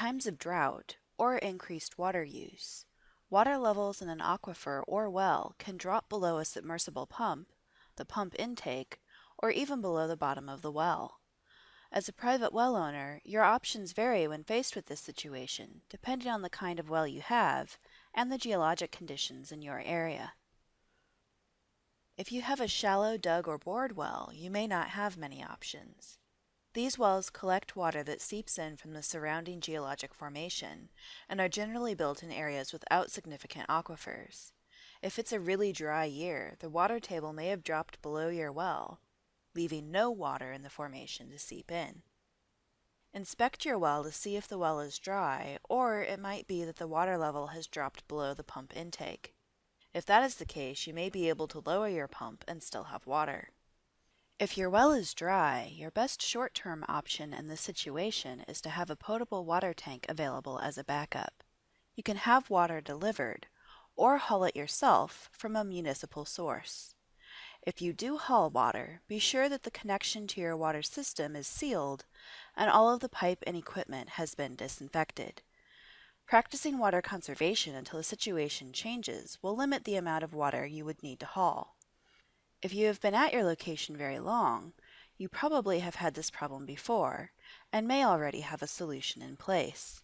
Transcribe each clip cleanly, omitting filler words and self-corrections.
times of drought or increased water use, water levels in an aquifer or well can drop below a submersible pump, the pump intake, or even below the bottom of the well. As a private well owner, your options vary when faced with this situation, depending on the kind of well you have and the geologic conditions in your area. If you have a shallow dug or bored well, you may not have many options. These wells collect water that seeps in from the surrounding geologic formation and are generally built in areas without significant aquifers. If it's a really dry year, the water table may have dropped below your well, leaving no water in the formation to seep in. Inspect your well to see if the well is dry, or it might be that the water level has dropped below the pump intake. If that is the case, you may be able to lower your pump and still have water. If your well is dry, your best short-term option in this situation is to have a potable water tank available as a backup. You can have water delivered, or haul it yourself from a municipal source. If you do haul water, be sure that the connection to your water system is sealed and all of the pipe and equipment has been disinfected. Practicing water conservation until the situation changes will limit the amount of water you would need to haul. If you have been at your location very long, you probably have had this problem before and may already have a solution in place.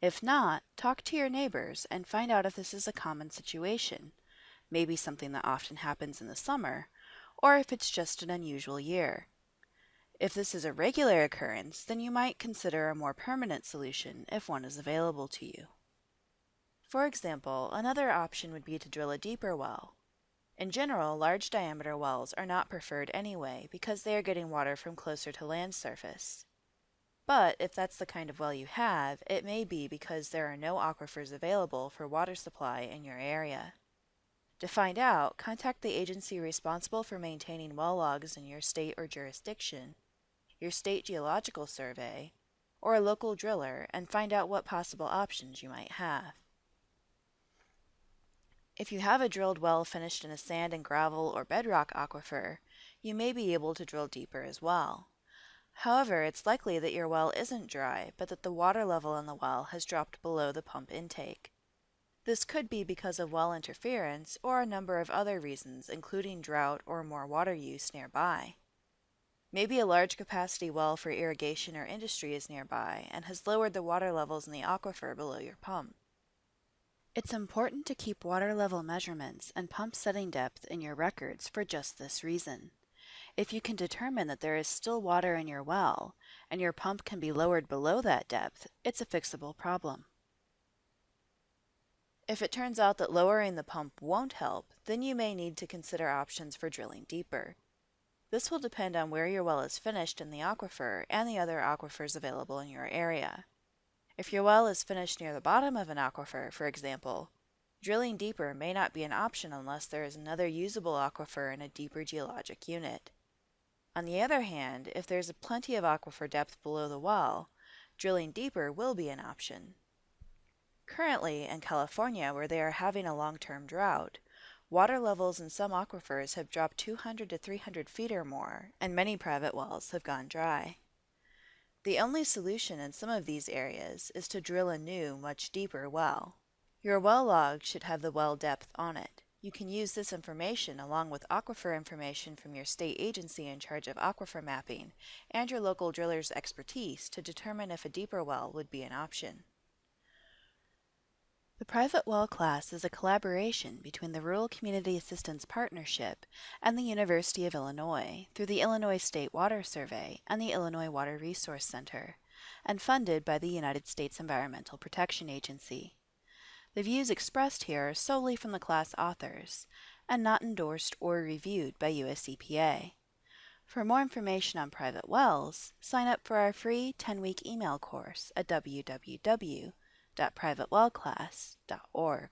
If not, talk to your neighbors and find out if this is a common situation, maybe something that often happens in the summer, or if it's just an unusual year. If this is a regular occurrence, then you might consider a more permanent solution if one is available to you. For example, another option would be to drill a deeper well. In general, large diameter wells are not preferred anyway because they are getting water from closer to land surface. But if that's the kind of well you have, it may be because there are no aquifers available for water supply in your area. To find out, contact the agency responsible for maintaining well logs in your state or jurisdiction, your state geological survey, or a local driller and find out what possible options you might have. If you have a drilled well finished in a sand and gravel or bedrock aquifer, you may be able to drill deeper as well. However, it's likely that your well isn't dry, but that the water level in the well has dropped below the pump intake. This could be because of well interference or a number of other reasons, including drought or more water use nearby. Maybe a large capacity well for irrigation or industry is nearby and has lowered the water levels in the aquifer below your pump. It's important to keep water level measurements and pump setting depth in your records for just this reason. If you can determine that there is still water in your well, and your pump can be lowered below that depth, it's a fixable problem. If it turns out that lowering the pump won't help, then you may need to consider options for drilling deeper. This will depend on where your well is finished in the aquifer and the other aquifers available in your area. If your well is finished near the bottom of an aquifer, for example, drilling deeper may not be an option unless there is another usable aquifer in a deeper geologic unit. On the other hand, if there's plenty of aquifer depth below the well, drilling deeper will be an option. Currently, in California, where they are having a long-term drought, water levels in some aquifers have dropped 200 to 300 feet or more, and many private wells have gone dry. The only solution in some of these areas is to drill a new, much deeper well. Your well log should have the well depth on it. You can use this information along with aquifer information from your state agency in charge of aquifer mapping and your local driller's expertise to determine if a deeper well would be an option. The private well class is a collaboration between the Rural Community Assistance Partnership and the University of Illinois through the Illinois State Water Survey and the Illinois Water Resource Center, and funded by the United States Environmental Protection Agency. The views expressed here are solely from the class authors and not endorsed or reviewed by US EPA. For more information on private wells, sign up for our free 10-week email course at www.privatewellclass.org.